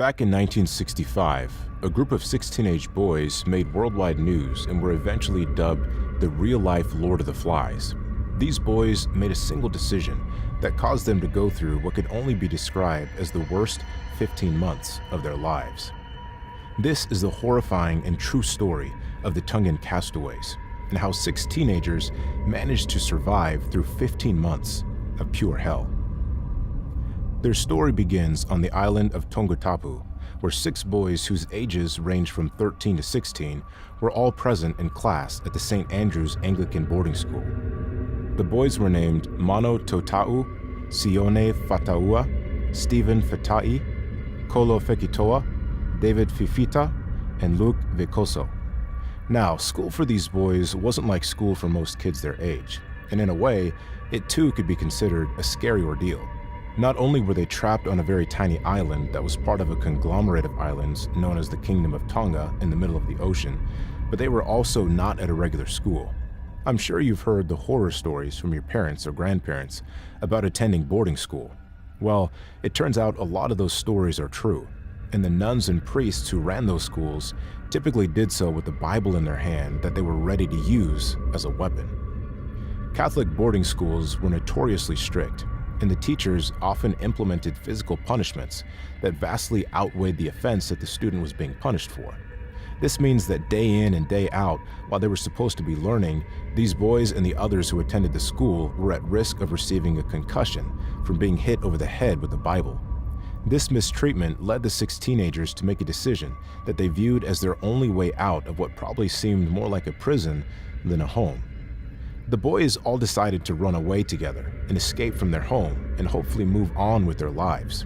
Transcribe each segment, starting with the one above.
Back in 1965, a group of 6 teenage boys made worldwide news and were eventually dubbed the real-life Lord of the Flies. These boys made a single decision that caused them to go through what could only be described as the worst 15 months of their lives. This is the horrifying and true story of the Tongan castaways and how 6 teenagers managed to survive through 15 months of pure hell. Their story begins on the island of Tongatapu, where 6 boys whose ages ranged from 13 to 16 were all present in class at the St. Andrew's Anglican boarding school. The boys were named Mano Totau, Sione Fataua, Stephen Fatai, Kolo Fekitoa, David Fifita, and Luke Vekoso. Now, school for these boys wasn't like school for most kids their age, and in a way, it too could be considered a scary ordeal. Not only were they trapped on a very tiny island that was part of a conglomerate of islands known as the Kingdom of Tonga in the middle of the ocean, but they were also not at a regular school. I'm sure you've heard the horror stories from your parents or grandparents about attending boarding school. Well, it turns out a lot of those stories are true, and the nuns and priests who ran those schools typically did so with the Bible in their hand that they were ready to use as a weapon. Catholic boarding schools were notoriously strict, and the teachers often implemented physical punishments that vastly outweighed the offense that the student was being punished for. This means that day in and day out, while they were supposed to be learning, these boys and the others who attended the school were at risk of receiving a concussion from being hit over the head with the Bible. This mistreatment led the 6 teenagers to make a decision that they viewed as their only way out of what probably seemed more like a prison than a home. The boys all decided to run away together and escape from their home and hopefully move on with their lives.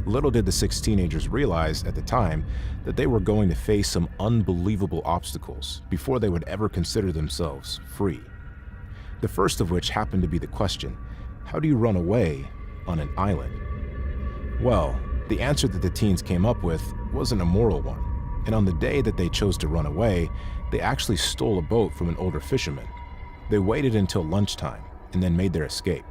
Little did the 6 teenagers realize at the time that they were going to face some unbelievable obstacles before they would ever consider themselves free. The first of which happened to be the question, how do you run away on an island? Well, the answer that the teens came up with wasn't a moral one, and on the day that they chose to run away, they actually stole a boat from an older fisherman. They waited until lunchtime and then made their escape.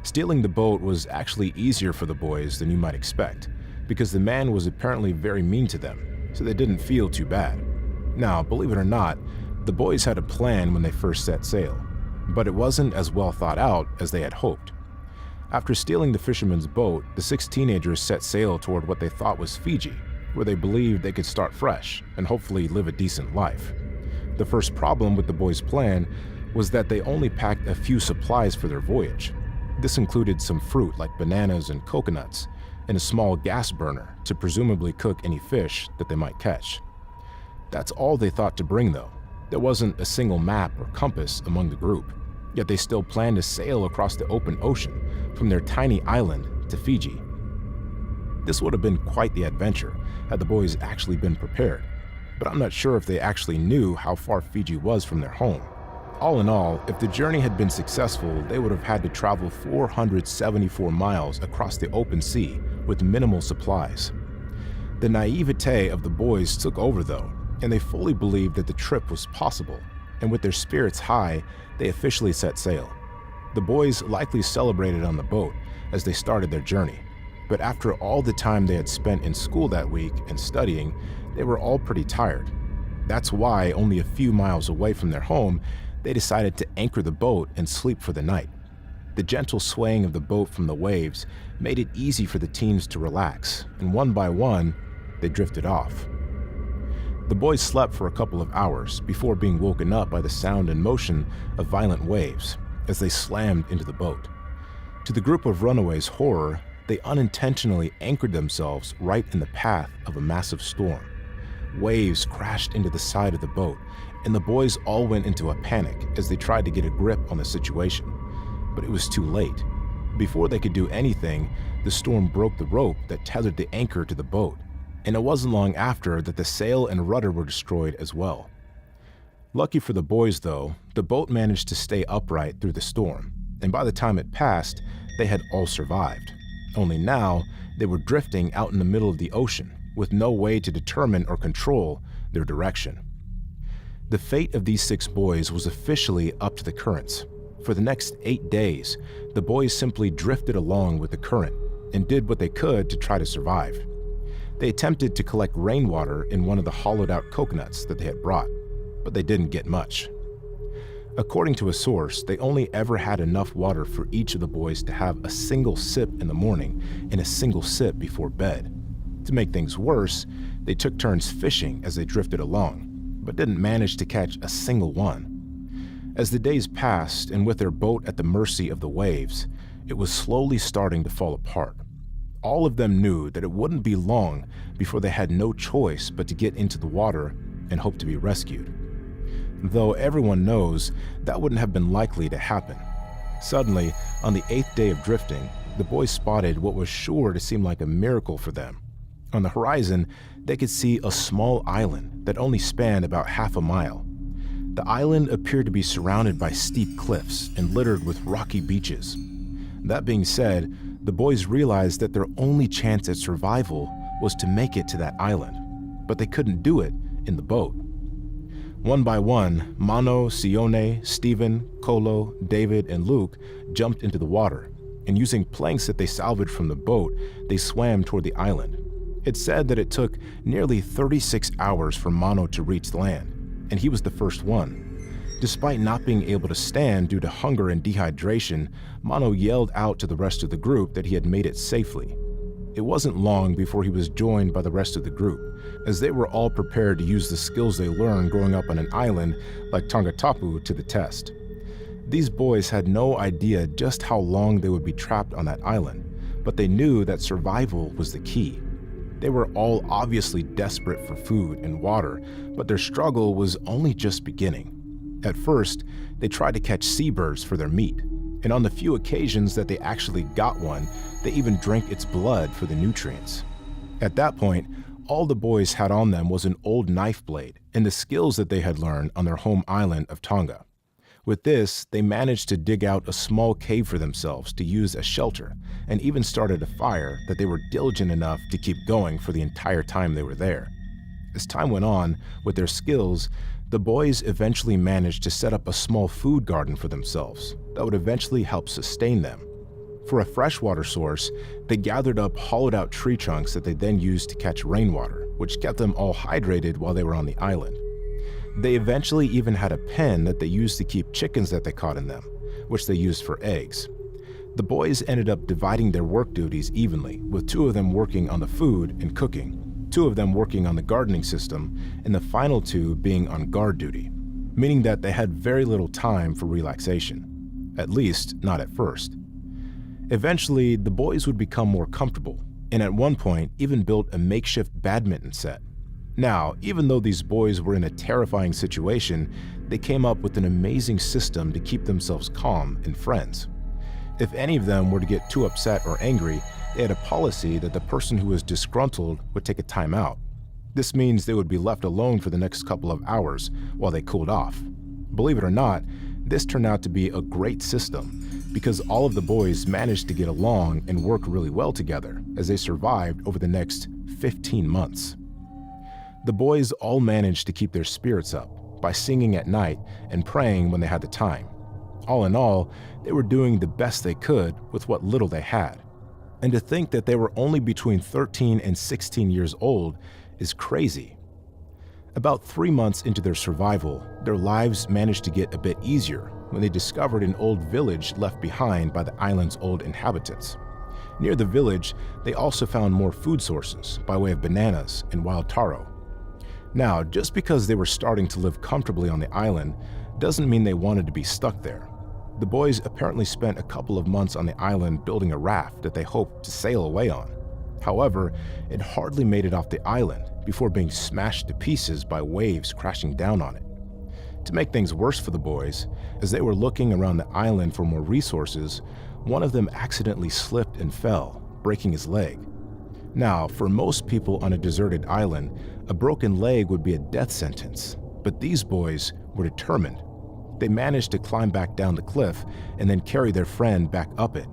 Stealing the boat was actually easier for the boys than you might expect, because the man was apparently very mean to them, so they didn't feel too bad. Now, believe it or not, the boys had a plan when they first set sail, but it wasn't as well thought out as they had hoped. After stealing the fisherman's boat, the 6 teenagers set sail toward what they thought was Fiji, where they believed they could start fresh and hopefully live a decent life. The first problem with the boys' plan was that they only packed a few supplies for their voyage. This included some fruit like bananas and coconuts, and a small gas burner to presumably cook any fish that they might catch. That's all they thought to bring though. There wasn't a single map or compass among the group, yet they still planned to sail across the open ocean from their tiny island to Fiji. This would have been quite the adventure had the boys actually been prepared, but I'm not sure if they actually knew how far Fiji was from their home. All in all, if the journey had been successful, they would have had to travel 474 miles across the open sea with minimal supplies. The naivete of the boys took over though, and they fully believed that the trip was possible, and with their spirits high, they officially set sail. The boys likely celebrated on the boat as they started their journey, but after all the time they had spent in school that week and studying, they were all pretty tired. That's why, only a few miles away from their home, they decided to anchor the boat and sleep for the night. The gentle swaying of the boat from the waves made it easy for the teens to relax, and one by one, they drifted off. The boys slept for a couple of hours before being woken up by the sound and motion of violent waves as they slammed into the boat. To the group of runaways' horror, they unintentionally anchored themselves right in the path of a massive storm. Waves crashed into the side of the boat, and the boys all went into a panic as they tried to get a grip on the situation. But it was too late. Before they could do anything, the storm broke the rope that tethered the anchor to the boat, and it wasn't long after that the sail and rudder were destroyed as well. Lucky for the boys though, the boat managed to stay upright through the storm, and by the time it passed, they had all survived. Only now, they were drifting out in the middle of the ocean, with no way to determine or control their direction. The fate of these 6 boys was officially up to the currents. For the next 8 days, the boys simply drifted along with the current and did what they could to try to survive. They attempted to collect rainwater in one of the hollowed-out coconuts that they had brought, but they didn't get much. According to a source, they only ever had enough water for each of the boys to have a single sip in the morning and a single sip before bed. To make things worse, they took turns fishing as they drifted along, but didn't manage to catch a single one. As the days passed, and with their boat at the mercy of the waves, it was slowly starting to fall apart. All of them knew that it wouldn't be long before they had no choice but to get into the water and hope to be rescued. Though everyone knows that wouldn't have been likely to happen. Suddenly, on the 8th day of drifting, the boys spotted what was sure to seem like a miracle for them. On the horizon, they could see a small island that only spanned about half a mile. The island appeared to be surrounded by steep cliffs and littered with rocky beaches. That being said, the boys realized that their only chance at survival was to make it to that island, but they couldn't do it in the boat. One by one, Mano, Sione, Stephen, Kolo, David, and Luke jumped into the water, and using planks that they salvaged from the boat, they swam toward the island. It's said that it took nearly 36 hours for Mano to reach land, and he was the first one. Despite not being able to stand due to hunger and dehydration, Mano yelled out to the rest of the group that he had made it safely. It wasn't long before he was joined by the rest of the group, as they were all prepared to use the skills they learned growing up on an island like Tongatapu to the test. These boys had no idea just how long they would be trapped on that island, but they knew that survival was the key. They were all obviously desperate for food and water, but their struggle was only just beginning. At first, they tried to catch seabirds for their meat, and on the few occasions that they actually got one, they even drank its blood for the nutrients. At that point, all the boys had on them was an old knife blade and the skills that they had learned on their home island of Tonga. With this, they managed to dig out a small cave for themselves to use as shelter, and even started a fire that they were diligent enough to keep going for the entire time they were there. As time went on, with their skills, the boys eventually managed to set up a small food garden for themselves that would eventually help sustain them. For a freshwater source, they gathered up hollowed-out tree trunks that they then used to catch rainwater, which kept them all hydrated while they were on the island. They eventually even had a pen that they used to keep chickens that they caught in them, which they used for eggs. The boys ended up dividing their work duties evenly, with 2 of them working on the food and cooking, 2 of them working on the gardening system, and the final 2 being on guard duty, meaning that they had very little time for relaxation, at least not at first. Eventually, the boys would become more comfortable, and at one point even built a makeshift badminton set. Now, even though these boys were in a terrifying situation, they came up with an amazing system to keep themselves calm and friends. If any of them were to get too upset or angry, they had a policy that the person who was disgruntled would take a time out. This means they would be left alone for the next couple of hours while they cooled off. Believe it or not, this turned out to be a great system because all of the boys managed to get along and work really well together as they survived over the next 15 months. The boys all managed to keep their spirits up by singing at night and praying when they had the time. All in all, they were doing the best they could with what little they had. And to think that they were only between 13 and 16 years old is crazy. About 3 months into their survival, their lives managed to get a bit easier when they discovered an old village left behind by the island's old inhabitants. Near the village, they also found more food sources by way of bananas and wild taro. Now, just because they were starting to live comfortably on the island doesn't mean they wanted to be stuck there. The boys apparently spent a couple of months on the island building a raft that they hoped to sail away on. However, it hardly made it off the island before being smashed to pieces by waves crashing down on it. To make things worse for the boys, as they were looking around the island for more resources, one of them accidentally slipped and fell, breaking his leg. Now, for most people on a deserted island, a broken leg would be a death sentence, but these boys were determined. They managed to climb back down the cliff and then carry their friend back up it.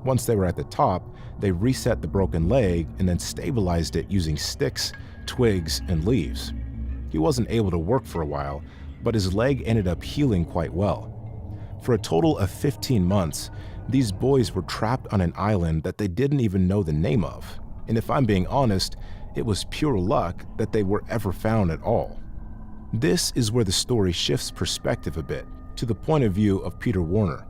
Once they were at the top, they reset the broken leg and then stabilized it using sticks, twigs, and leaves. He wasn't able to work for a while, but his leg ended up healing quite well. For a total of 15 months, these boys were trapped on an island that they didn't even know the name of. And if I'm being honest, It was pure luck that they were ever found at all. This is where the story shifts perspective a bit, to the point of view of Peter Warner.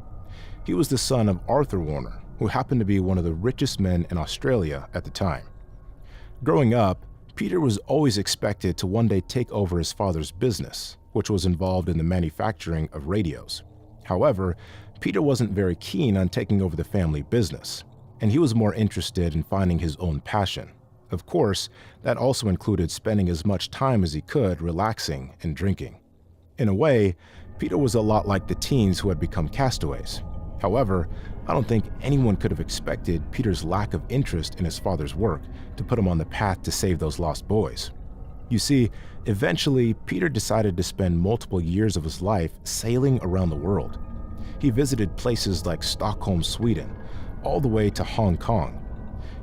He was the son of Arthur Warner, who happened to be one of the richest men in Australia at the time. Growing up, Peter was always expected to one day take over his father's business, which was involved in the manufacturing of radios. However, Peter wasn't very keen on taking over the family business, and he was more interested in finding his own passion. Of course, that also included spending as much time as he could relaxing and drinking. In a way, Peter was a lot like the teens who had become castaways. However, I don't think anyone could have expected Peter's lack of interest in his father's work to put him on the path to save those lost boys. You see, eventually, Peter decided to spend multiple years of his life sailing around the world. He visited places like Stockholm, Sweden, all the way to Hong Kong.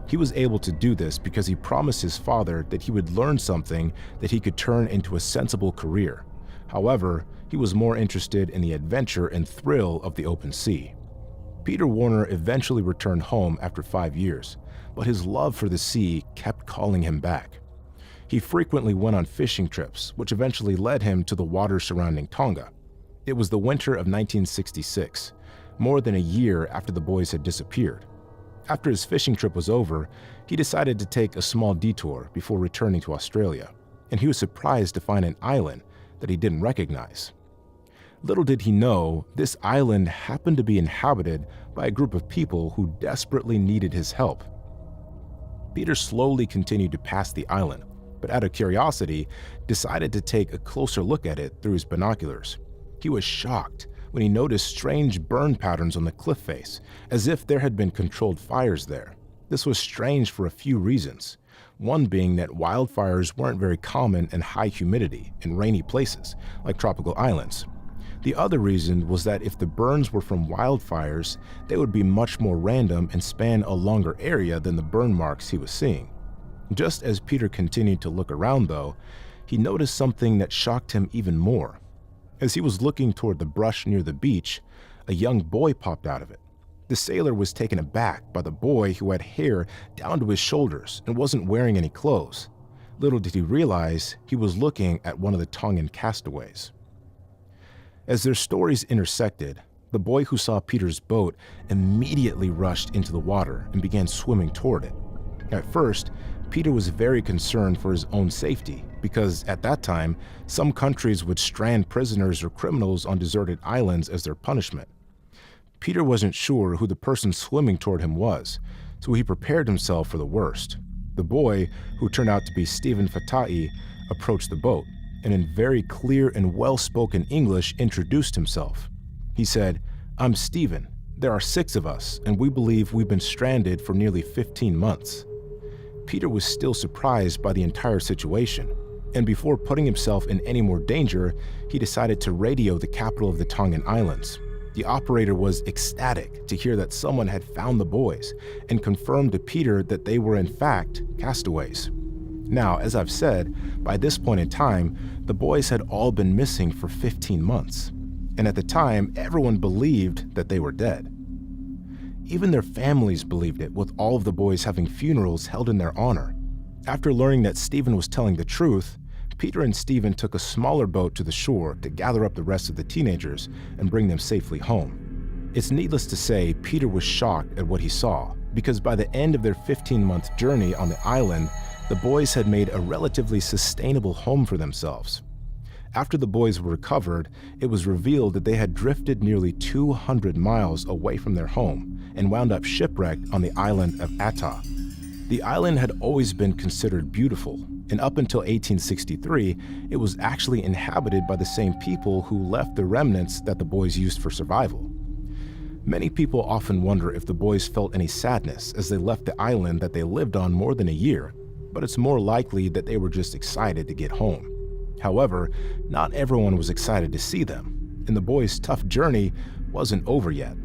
He was able to do this because he promised his father that he would learn something that he could turn into a sensible career. However, he was more interested in the adventure and thrill of the open sea. Peter Warner eventually returned home after 5 years, but his love for the sea kept calling him back. He frequently went on fishing trips, which eventually led him to the waters surrounding Tonga. It was the winter of 1966, more than a year after the boys had disappeared. After his fishing trip was over, he decided to take a small detour before returning to Australia, and he was surprised to find an island that he didn't recognize. Little did he know, this island happened to be inhabited by a group of people who desperately needed his help. Peter slowly continued to pass the island, but out of curiosity, decided to take a closer look at it through his binoculars. He was shocked when he noticed strange burn patterns on the cliff face, as if there had been controlled fires there. This was strange for a few reasons, one being that wildfires weren't very common in high humidity and rainy places, like tropical islands. The other reason was that if the burns were from wildfires, they would be much more random and span a longer area than the burn marks he was seeing. Just as Peter continued to look around, though, he noticed something that shocked him even more. As he was looking toward the brush near the beach, a young boy popped out of it. The sailor was taken aback by the boy who had hair down to his shoulders and wasn't wearing any clothes. Little did he realize he was looking at one of the Tongan castaways. As their stories intersected, the boy who saw Peter's boat immediately rushed into the water and began swimming toward it. At first, Peter was very concerned for his own safety because at that time, some countries would strand prisoners or criminals on deserted islands as their punishment. Peter wasn't sure who the person swimming toward him was, so he prepared himself for the worst. The boy, who turned out to be Stephen Fatai, approached the boat and in very clear and well-spoken English introduced himself. He said, "I'm Stephen. There are 6 of us, and we believe we've been stranded for nearly 15 months. Peter was still surprised by the entire situation, and before putting himself in any more danger, he decided to radio the capital of the Tongan Islands. The operator was ecstatic to hear that someone had found the boys and confirmed to Peter that they were in fact castaways. Now, as I've said, by this point in time, the boys had all been missing for 15 months, and at the time, everyone believed that they were dead. Even their families believed it, with all of the boys having funerals held in their honor. After learning that Stephen was telling the truth, Peter and Stephen took a smaller boat to the shore to gather up the rest of the teenagers and bring them safely home. It's needless to say, Peter was shocked at what he saw, because by the end of their 15-month journey on the island, the boys had made a relatively sustainable home for themselves. After the boys were recovered, it was revealed that they had drifted nearly 200 miles away from their home and wound up shipwrecked on the island of Ata. The island had always been considered beautiful, and up until 1863, it was actually inhabited by the same people who left the remnants that the boys used for survival. Many people often wonder if the boys felt any sadness as they left the island that they lived on more than a year, but it's more likely that they were just excited to get home. However, not everyone was excited to see them, and the boys' tough journey wasn't over yet.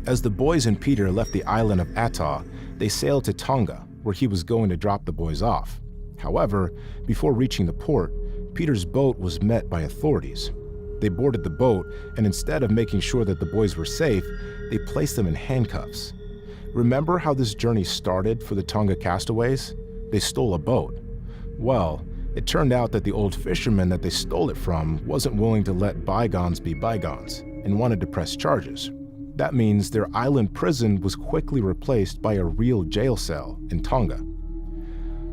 As the boys and Peter left the island of Ata, they sailed to Tonga, where he was going to drop the boys off. However, before reaching the port, Peter's boat was met by authorities. They boarded the boat, and instead of making sure that the boys were safe, they placed them in handcuffs. Remember how this journey started for the Tonga castaways? They stole a boat. Well, it turned out that the old fisherman that they stole it from wasn't willing to let bygones be bygones and wanted to press charges. That means their island prison was quickly replaced by a real jail cell in Tonga.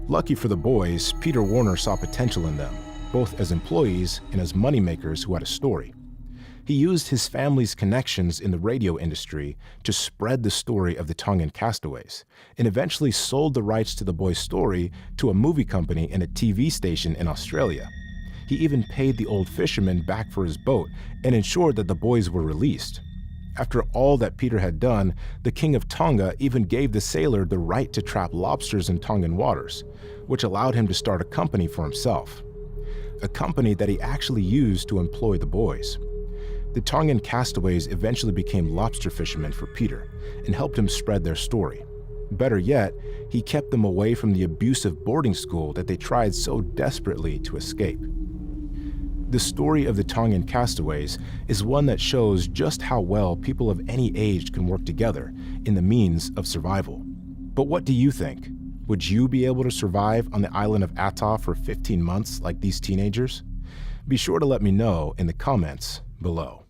Lucky for the boys, Peter Warner saw potential in them, both as employees and as moneymakers who had a story. He used his family's connections in the radio industry to spread the story of the Tongan castaways, and eventually sold the rights to the boys' story to a movie company and a TV station in Australia. He even paid the old fisherman back for his boat and ensured that the boys were released. After all that Peter had done, the King of Tonga even gave the sailor the right to trap lobsters in Tongan waters, which allowed him to start a company for himself. A company that he actually used to employ the boys. The Tongan castaways eventually became lobster fishermen for Peter and helped him spread their story. Better yet, he kept them away from the abusive boarding school that they tried so desperately to escape. The story of the Tongan castaways is one that shows just how well people of any age can work together in the means of survival. But what do you think? Would you be able to survive on the island of Atoll for 15 months like these teenagers? Be sure to let me know in the comments below.